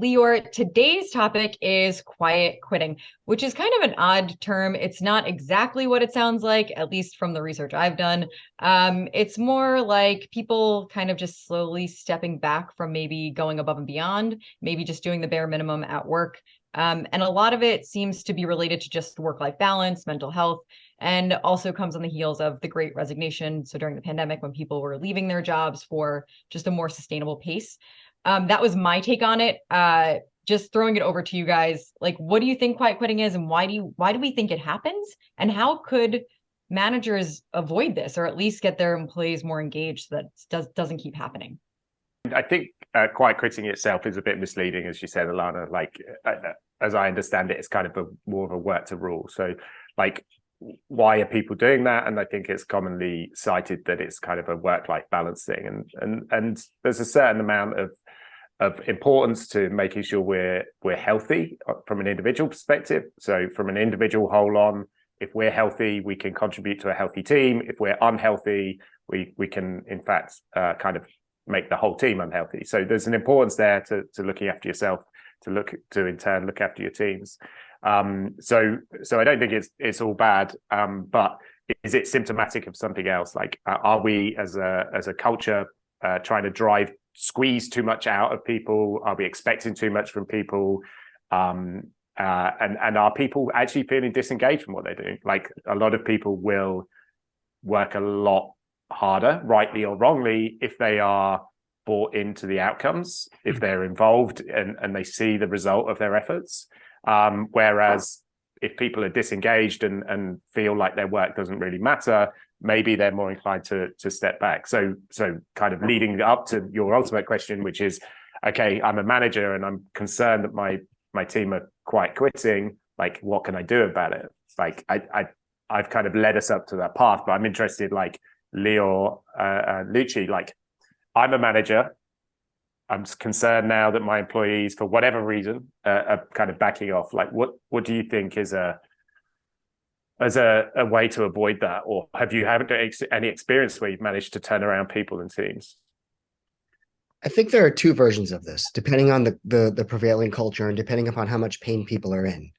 Lior. Today's topic is quiet quitting, which is kind of an odd term. It's not exactly what it sounds like, at least from the research I've done. It's more like people kind of just slowly stepping back from maybe going above and beyond, maybe just doing the bare minimum at work. And a lot of it seems to be related to just work-life balance, mental health, and also comes on the heels of the Great Resignation. So during the pandemic, when people were leaving their jobs for just a more sustainable pace. That was my take on it. Just throwing it over to you guys. Like, what do you think quiet quitting is, and why do we think it happens? And how could managers avoid this, or at least get their employees more engaged so that doesn't keep happening? I think quiet quitting itself is a bit misleading, as you said, Alana. Like, as I understand it, it's kind of more of a work to rule. So, like, why are people doing that? And I think it's commonly cited that it's kind of a work-life balance thing, and there's a certain amount of importance to making sure we're healthy from an individual perspective. So from an individual whole on, if we're healthy, we can contribute to a healthy team. If we're unhealthy, we can in fact kind of make the whole team unhealthy. So there's an importance there to looking after yourself, to in turn look after your teams. So I don't think it's all bad, but is it symptomatic of something else? Like, are we as a culture trying to squeeze too much out of people? Are we expecting too much from people? And are people actually feeling disengaged from what they're doing? Like, a lot of people will work a lot harder, rightly or wrongly, if they are bought into the outcomes, if they're involved and they see the result of their efforts. Whereas if people are disengaged and feel like their work doesn't really matter, maybe they're more inclined to step back. So kind of leading up to your ultimate question, which is, okay, I'm a manager and I'm concerned that my team are quite quitting. Like, what can I do about it? Like, I've kind of led us up to that path, but I'm interested, like Leo, Lucci, like, I'm a manager. I'm concerned now that my employees, for whatever reason, are kind of backing off. Like, what do you think is a way to avoid that, or have you any experience where you've managed to turn around people and teams? I think there are two versions of this, depending on the prevailing culture and depending upon how much pain people are in.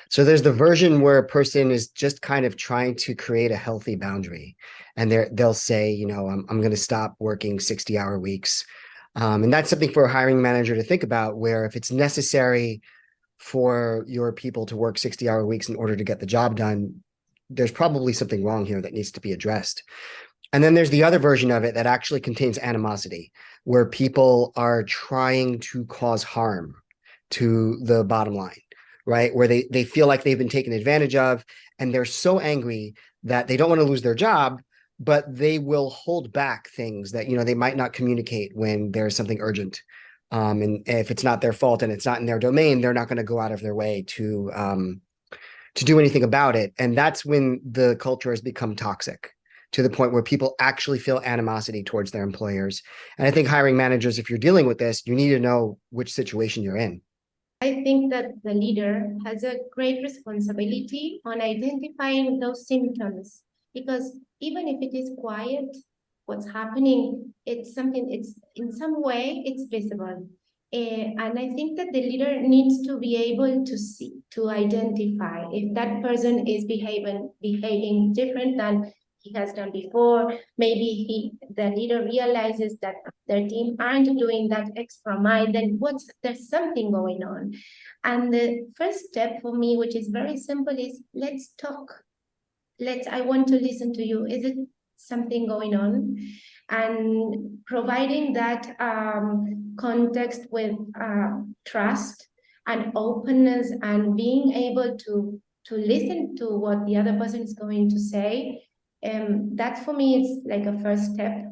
So there's the version where a person is just kind of trying to create a healthy boundary, and they'll say, I'm going to stop working 60-hour weeks. And that's something for a hiring manager to think about, where if it's necessary for your people to work 60-hour weeks in order to get the job done, there's probably something wrong here that needs to be addressed. And then there's the other version of it that actually contains animosity, where people are trying to cause harm to the bottom line, right? Where they feel like they've been taken advantage of, and they're so angry that they don't want to lose their job, but they will hold back things that, they might not communicate when there's something urgent. And if it's not their fault and it's not in their domain, they're not going to go out of their way to do anything about it. And that's when the culture has become toxic, to the point where people actually feel animosity towards their employers. And I think hiring managers, if you're dealing with this, you need to know which situation you're in. I think that the leader has a great responsibility on identifying those symptoms, because even if it is quiet, what's happening, it's in some way, it's visible. And I think that the leader needs to be able to identify if that person is behaving different than he has done before. Maybe the leader realizes that their team aren't doing that extra mile, then there's something going on. And the first step for me, which is very simple, is let's talk. I want to listen to you. Is it something going on? And providing that context with trust and openness, and being able to listen to what the other person is going to say. That for me is like a first step.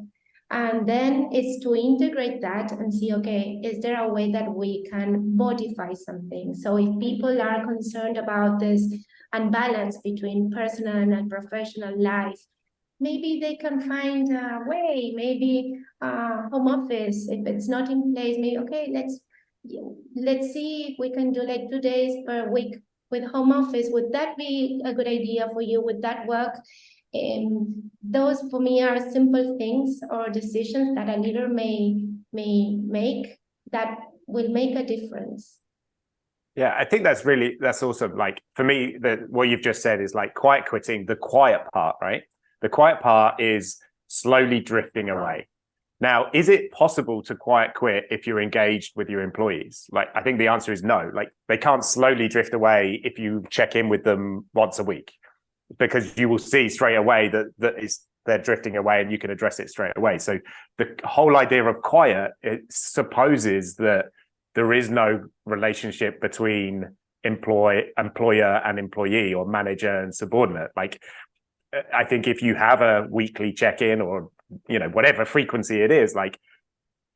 And then it's to integrate that and see, okay, is there a way that we can modify something? So if people are concerned about this unbalance between personal and professional life, maybe they can find a way, maybe home office, if it's not in place, maybe, okay, let's see if we can do like 2 days per week with home office. Would that be a good idea for you? Would that work? Those for me are simple things or decisions that a leader may make that will make a difference. Yeah, I think that's also like, for me, what you've just said is like quiet quitting, the quiet part, right? The quiet part is slowly drifting away. Now, is it possible to quiet quit if you're engaged with your employees? Like, I think the answer is no. Like, they can't slowly drift away if you check in with them once a week, because you will see straight away that they're drifting away and you can address it straight away. So the whole idea of quiet, it supposes that there is no relationship between employer and employee, or manager and subordinate. Like, I think if you have a weekly check-in, or, you know, whatever frequency it is, like,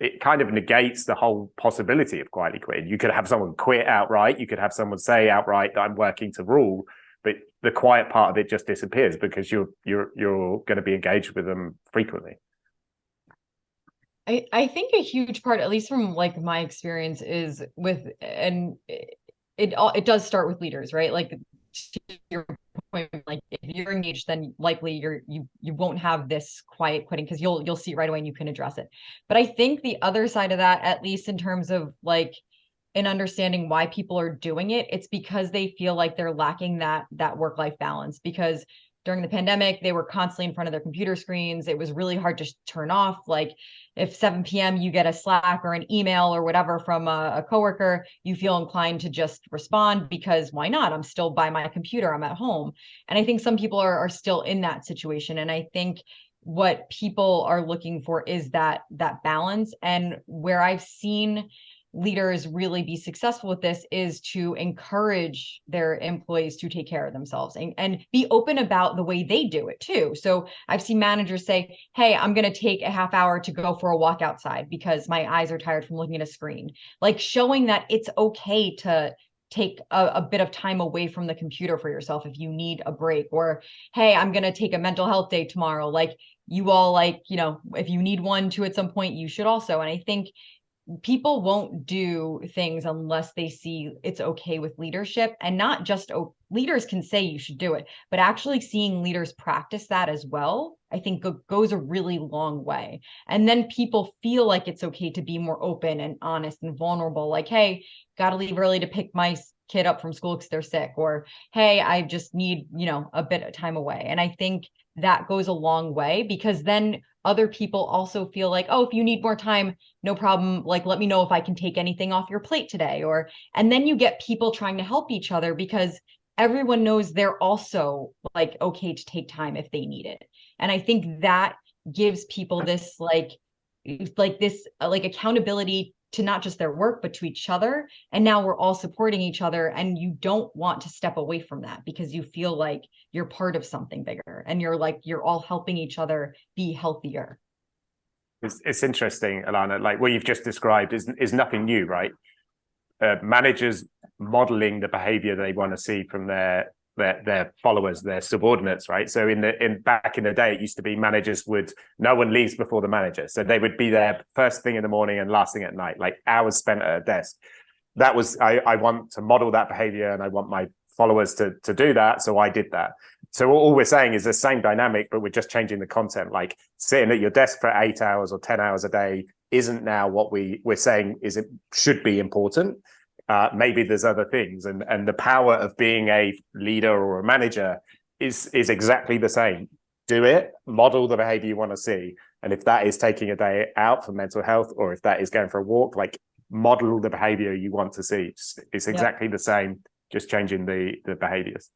it kind of negates the whole possibility of quietly quitting. You could have someone quit outright. You could have someone say outright that I'm working to rule, but the quiet part of it just disappears because you're going to be engaged with them frequently. I think a huge part, at least from like my experience, is with, and it does start with leaders, right? Like, to your point, like if you're engaged, then likely you won't have this quiet quitting, because you'll see it right away and you can address it. But I think the other side of that, at least in terms of like in understanding why people are doing it, it's because they feel like they're lacking that work-life balance. Because during the pandemic, they were constantly in front of their computer screens. It was really hard to turn off. Like, if 7 p.m. you get a Slack or an email or whatever from a coworker, you feel inclined to just respond, because why not? I'm still by my computer, I'm at home. And I think some people are still in that situation. And I think what people are looking for is that balance. And where I've seen leaders really be successful with this is to encourage their employees to take care of themselves, and be open about the way they do it too. So I've seen managers say, hey, I'm going to take a half hour to go for a walk outside because my eyes are tired from looking at a screen. Like, showing that it's okay to take a bit of time away from the computer for yourself if you need a break. Or, hey, I'm going to take a mental health day tomorrow. Like, you all, like, you know, if you need one too at some point, you should also. And I think people won't do things unless they see it's okay with leadership. And not just leaders can say you should do it, but actually seeing leaders practice that as well, I think goes a really long way. And then people feel like it's okay to be more open and honest and vulnerable. Like, hey, got to leave early to pick my kid up from school because they're sick. Or, hey, I just need, you know, a bit of time away. And I think that goes a long way, because then other people also feel like, oh, if you need more time, no problem. Like, let me know if I can take anything off your plate today. Or, and then you get people trying to help each other, because everyone knows they're also like okay to take time if they need it. And I think that gives people this like accountability to not just their work, but to each other. And now we're all supporting each other, and you don't want to step away from that, because you feel like you're part of something bigger, and you're all helping each other be healthier. It's interesting, Alana, like what you've just described is nothing new, right? Managers modeling the behavior they want to see from their followers, their subordinates, right? So back in the day, it used to be no one leaves before the manager. So they would be there first thing in the morning and last thing at night, like hours spent at a desk. That was, I want to model that behavior, and I want my followers to do that. So I did that. So all we're saying is the same dynamic, but we're just changing the content. Like, sitting at your desk for 8 hours or 10 hours a day isn't now what we're saying it should be important. Maybe there's other things, and the power of being a leader or a manager is exactly the same. Do it, model the behavior you want to see, and if that is taking a day out for mental health, or if that is going for a walk, like, model the behavior you want to see. It's exactly the same, just changing the behaviors.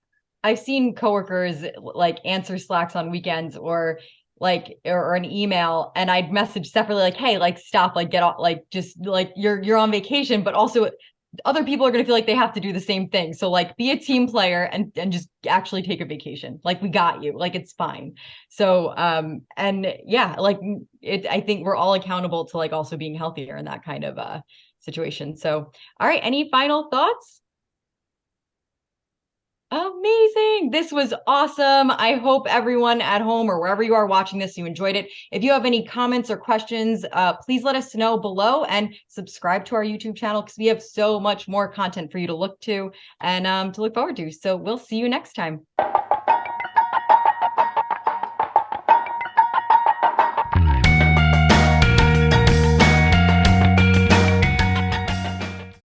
I've seen coworkers like answer Slacks on weekends, or an email, and I'd message separately like, hey, like, stop, like, get off, like, just like you're on vacation, but also other people are going to feel like they have to do the same thing. So, like, be a team player and just actually take a vacation. Like, we got you, like, it's fine. So, and yeah, like, I think we're all accountable to like also being healthier in that kind of situation. So, all right, any final thoughts? Amazing. This was awesome. I hope everyone at home or wherever you are watching this, you enjoyed it. If you have any comments or questions, please let us know below, and subscribe to our YouTube channel, because we have so much more content for you to look to and to look forward to. So we'll see you next time.